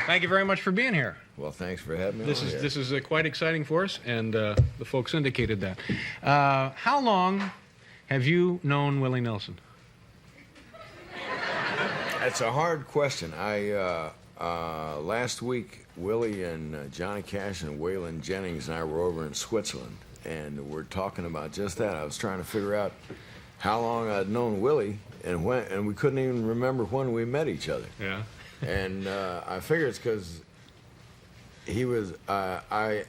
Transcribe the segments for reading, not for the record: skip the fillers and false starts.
Thank you very much for being here. Well, thanks for having me. This is quite exciting for us, and the folks indicated that. How long have you known Willie Nelson? That's a hard question. Last week, Willie and Johnny Cash and Waylon Jennings and I were over in Switzerland, and we're talking about just that. I was trying to figure out how long I'd known Willie, and we couldn't even remember when we met each other. Yeah. And I figure it's because he was. I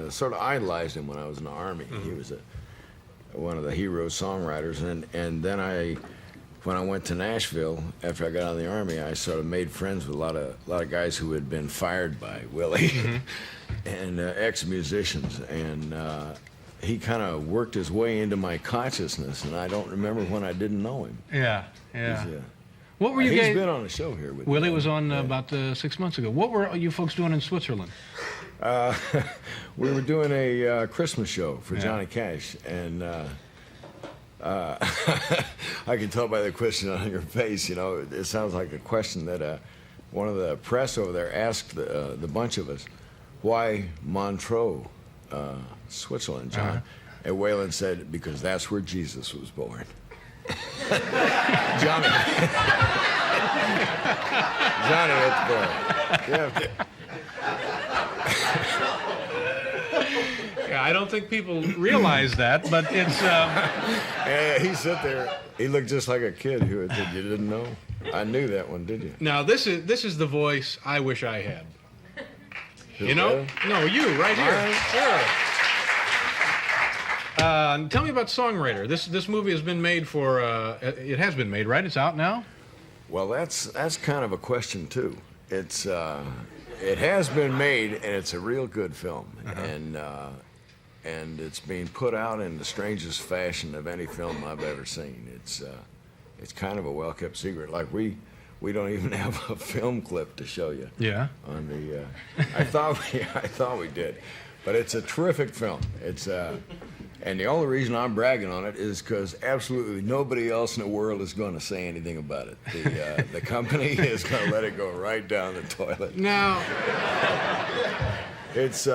sort of idolized him when I was in the Army. Mm-hmm. He was one of the hero songwriters, and then when I went to Nashville after I got out of the Army, I sort of made friends with a lot of guys who had been fired by Willie, mm-hmm. and ex-musicians, and he kind of worked his way into my consciousness, and I don't remember when I didn't know him. Yeah. What were you guys? He's been on the show here with Willie was on about 6 months ago. What were you folks doing in Switzerland? We were doing a Christmas show for Johnny Cash, and I can tell by the question on your face, it sounds like a question that one of the press over there asked the bunch of us, why Montreux, Switzerland, John? Uh-huh. And Waylon said, because that's where Jesus was born. Johnny hit the ball. Yeah. Yeah, I don't think people realize that, but it's... Yeah, he sat there. He looked just like a kid who had said, you didn't know? I knew that one, did you? Now, this is the voice I wish I had. You know? No, you, right here. Sure. Tell me about Songwriter. This movie has been made for... it has been made, right? It's out now? Well, that's kind of a question, too. It has been made, and it's a real good film. Uh-huh. And it's being put out in the strangest fashion of any film I've ever seen. It's kind of a well-kept secret. Like we don't even have a film clip to show you. Yeah. On the I thought we did, but it's a terrific film. And the only reason I'm bragging on it is because absolutely nobody else in the world is going to say anything about it. The company is going to let it go right down the toilet. Now. It's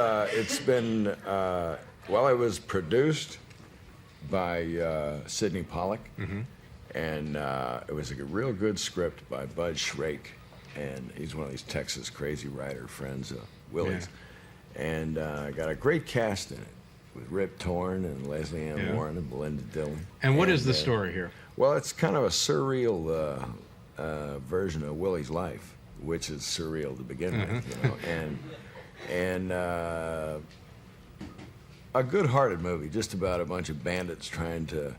been, it was produced by Sidney Pollack, mm-hmm. and it was a real good script by Bud Shrake, and he's one of these Texas crazy writer friends of Willie's, and got a great cast in it, with Rip Torn and Leslie Ann Warren and Belinda Dillon. And what is the story here? Well, it's kind of a surreal version of Willie's life, which is surreal to begin with, and a good-hearted movie, just about a bunch of bandits trying to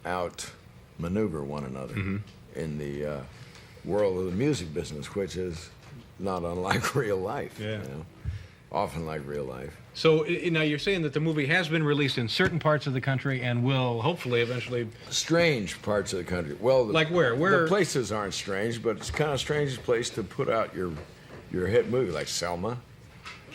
outmaneuver one another in the world of the music business, which is not unlike real life. Yeah. Often like real life. So now you're saying that the movie has been released in certain parts of the country and will hopefully eventually... Strange parts of the country. Well, like where? The places aren't strange, but it's kind of strangest place to put out your hit movie, like Selma,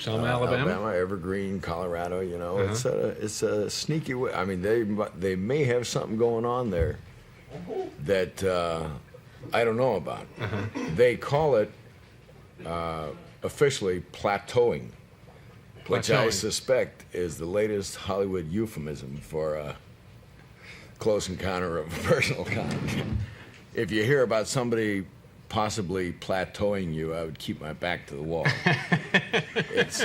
Alabama, Evergreen, Colorado. It's a sneaky way. I mean, they may have something going on there that I don't know about. They call it officially plateauing, which I suspect is the latest Hollywood euphemism for a close encounter of a personal kind. If you hear about somebody possibly plateauing you, I would keep my back to the wall. It's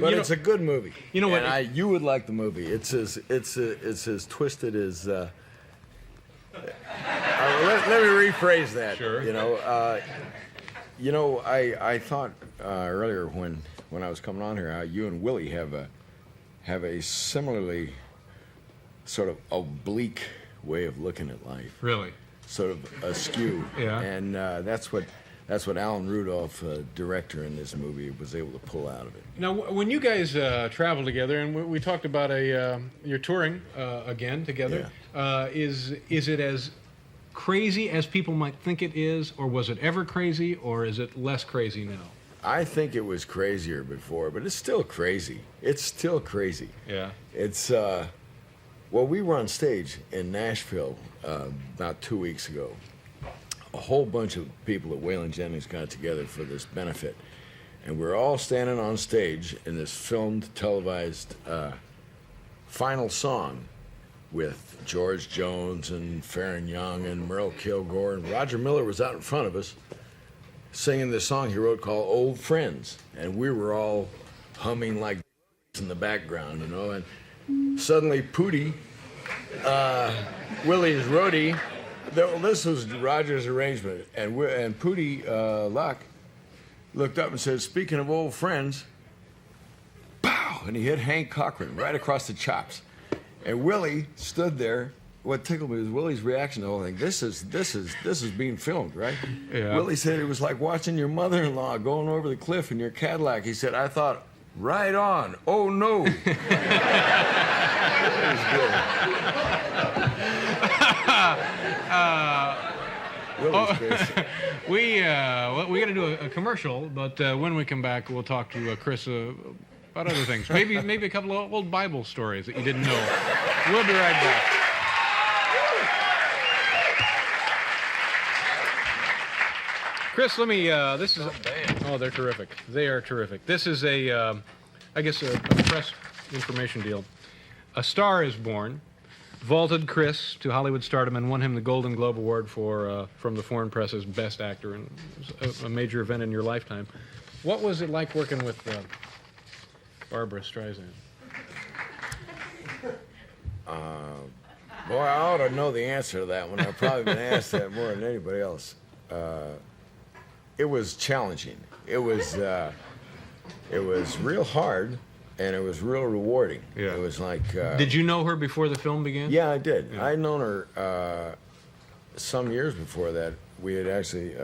but it's a good movie. You know what? You would like the movie. It's as twisted as. Let me rephrase that. Sure. I thought earlier when I was coming on here how you and Willie have a similarly sort of oblique way of looking at life. Really. Sort of askew. Yeah. And that's what Alan Rudolph, director in this movie, was able to pull out of it. Now, when you guys travel together, and we talked about you're touring again together, is it as crazy as people might think it is, or was it ever crazy, or is it less crazy now? I think it was crazier before, but it's still crazy. It's still crazy. Yeah. It's well, we were on stage in Nashville about 2 weeks ago. A whole bunch of people at Waylon Jennings got together for this benefit, and we're all standing on stage in this filmed, televised final song with George Jones and Farron Young and Merle Kilgore, and Roger Miller was out in front of us singing this song he wrote called Old Friends, and we were all humming like in the background, you know, and suddenly Pootie, Willie's roadie, this was Roger's arrangement, and Pootie Luck looked up and said, "Speaking of old friends," pow, and he hit Hank Cochran right across the chops. And Willie stood there. What tickled me was Willie's reaction to the whole thing. This is being filmed, right? Yeah. Willie said it was like watching your mother-in-law going over the cliff in your Cadillac. He said, "I thought, right on. Oh no." It was good. Willie's crazy. We got to do a commercial, but when we come back, we'll talk to Kris about other things. Maybe a couple of old Bible stories that you didn't know. We'll be right back. Kris, let me. This is. Oh, they're terrific. They are terrific. This is I guess a press information deal. A Star is Born vaulted Kris to Hollywood stardom and won him the Golden Globe Award for from the Foreign Press's Best Actor, and it was a major event in your lifetime. What was it like working with Barbra Streisand? Boy, I ought to know the answer to that one. I've probably been asked that more than anybody else. It was challenging. It was real hard, and it was real rewarding. Yeah. It was like. Did you know her before the film began? Yeah, I did. Yeah. I'd known her some years before that. We had actually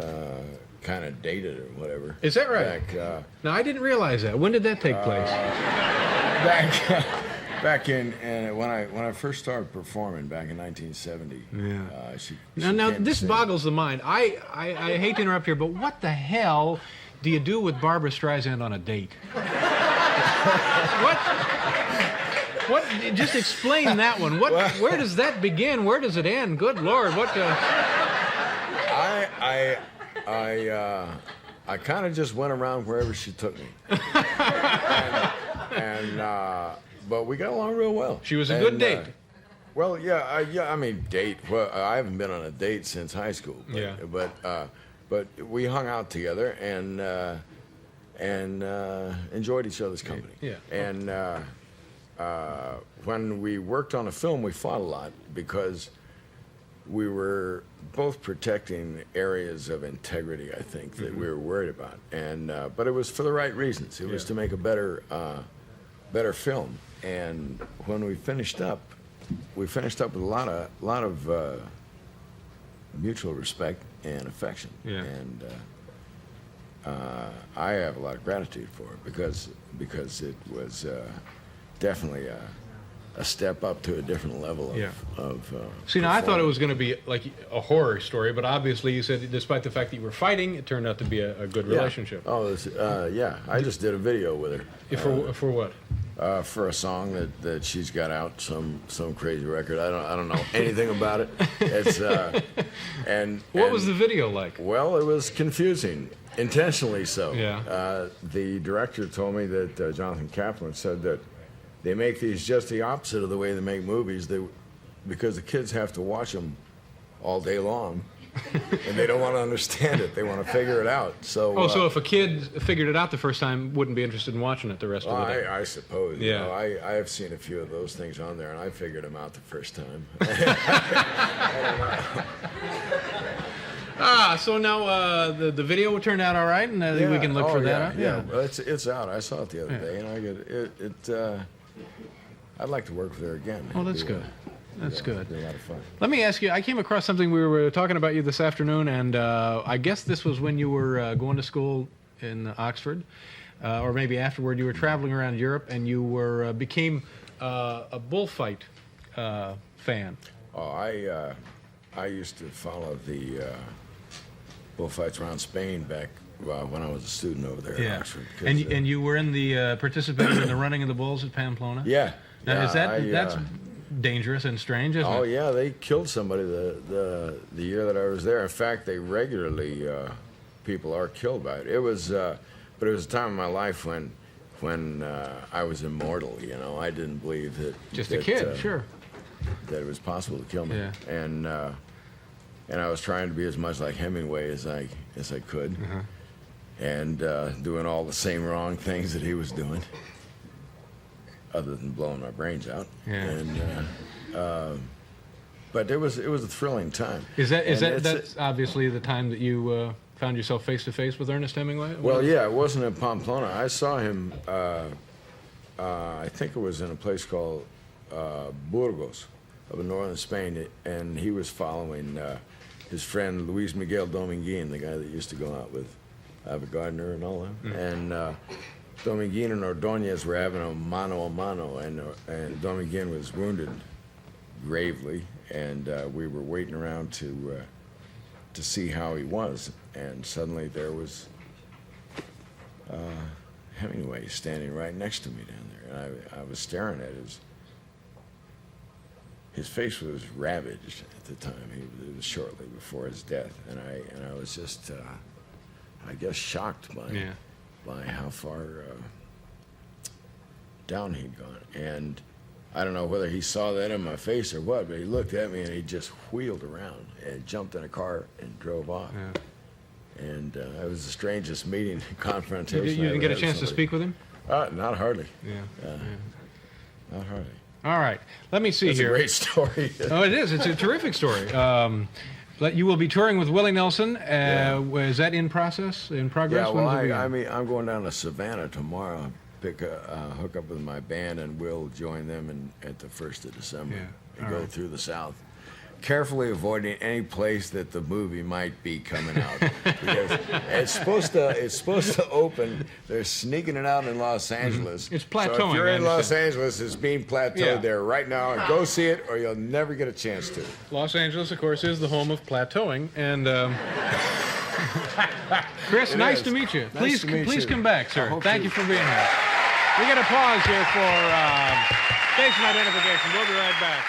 kind of dated or whatever. Is that right? Now, I didn't realize that. When did that take place? Back in when I first started performing back in 1970. Yeah. She Now came to this sing. boggles the mind. I hate to interrupt here, but what the hell do you do with Barbra Streisand on a date? What? Just explain that one. Where does that begin? Where does it end? Good Lord, what? I kind of just went around wherever she took me, but we got along real well. She was a good date. Well, yeah. I mean, date. Well, I haven't been on a date since high school. But, Yeah. But we hung out together and enjoyed each other's company. Yeah. And when we worked on a film, we fought a lot because we were both protecting areas of integrity, I think, that we were worried about. And but it was for the right reasons. It was to make a better film. And when we finished up with a lot of mutual respect and affection. Yeah. And I have a lot of gratitude for it because it was definitely a step up to a different level of See, now I thought it was going to be like a horror story, but obviously you said despite the fact that you were fighting, it turned out to be a good relationship. Oh, yeah. I just did a video with her. For what? For a song that she's got out, some crazy record. I don't know anything about it. It's What was the video like? Well, it was confusing, intentionally so. Yeah. The director told me that Jonathan Kaplan said that they make these just the opposite of the way they make movies. Because the kids have to watch them all day long, and they don't want to understand it. They want to figure it out. So. So if a kid figured it out the first time, wouldn't be interested in watching it the rest of the day. I suppose. Yeah. You know, I have seen a few of those things on there, and I figured them out the first time. So now the video turned out all right, and we can look for that. Yeah. Well, it's out. I saw it the other day, and I get I'd like to work with her again. Oh, that's good. That's good. It'd be a lot of fun. Let me ask you, I came across something, we were talking about you this afternoon, and I guess this was when you were going to school in Oxford, or maybe afterward. You were traveling around Europe, and you became a bullfight fan. Oh, I used to follow the bullfights around Spain back when I was a student over there Yeah. at Oxford. And you were in the participated in the running of the bulls at Pamplona? Yeah. Now, yeah, is that's dangerous and strange, isn't Oh it? yeah, they killed somebody the year that I was there. In fact, they regularly people are killed by it. It was, but it was a time in my life when I was immortal. You know, I didn't believe that. Just that, a kid, sure. That it was possible to kill me. Yeah. And I was trying to be as much like Hemingway as I could, and doing all the same wrong things that he was doing, other than blowing my brains out. Yeah. And but it was a thrilling time. That's obviously the time that you found yourself face to face with Ernest Hemingway? Well, yeah, it wasn't in Pamplona. I saw him. I think it was in a place called Burgos, up in northern Spain, and he was following his friend Luis Miguel Dominguin, the guy that used to go out with Ava Gardner and all that. And Dominguin and Ordonez were having a mano a mano, and Dominguin was wounded gravely, and we were waiting around to see how he was, and suddenly there was Hemingway standing right next to me down there, and I was staring at his face was ravaged at the time. It was shortly before his death, and I was just, I guess, shocked by how far down he'd gone. And I don't know whether he saw that in my face or what, but he looked at me and he just wheeled around and jumped in a car and drove off. Yeah. And it was the strangest meeting, confrontation. You didn't get a chance to speak with him? Not hardly. Yeah. Not hardly. All right. Let me see It's here. It's a great story. Oh, it is. It's a terrific story. You will be touring with Willie Nelson. Is that in progress? Yeah, well, I'm going down to Savannah tomorrow. Hook up with my band, and we'll join them at the 1st of December. And go through the South, carefully avoiding any place that the movie might be coming out. Because it's supposed to open. They're sneaking it out in Los Angeles. It's plateauing. So if you're in I Los Angeles, it's being plateaued there right now. And go see it, or you'll never get a chance to. Los Angeles, of course, is the home of plateauing, and. Kris, nice to meet you. Please come back, sir. Thank you for being here. We got a pause here for station identification. We'll be right back.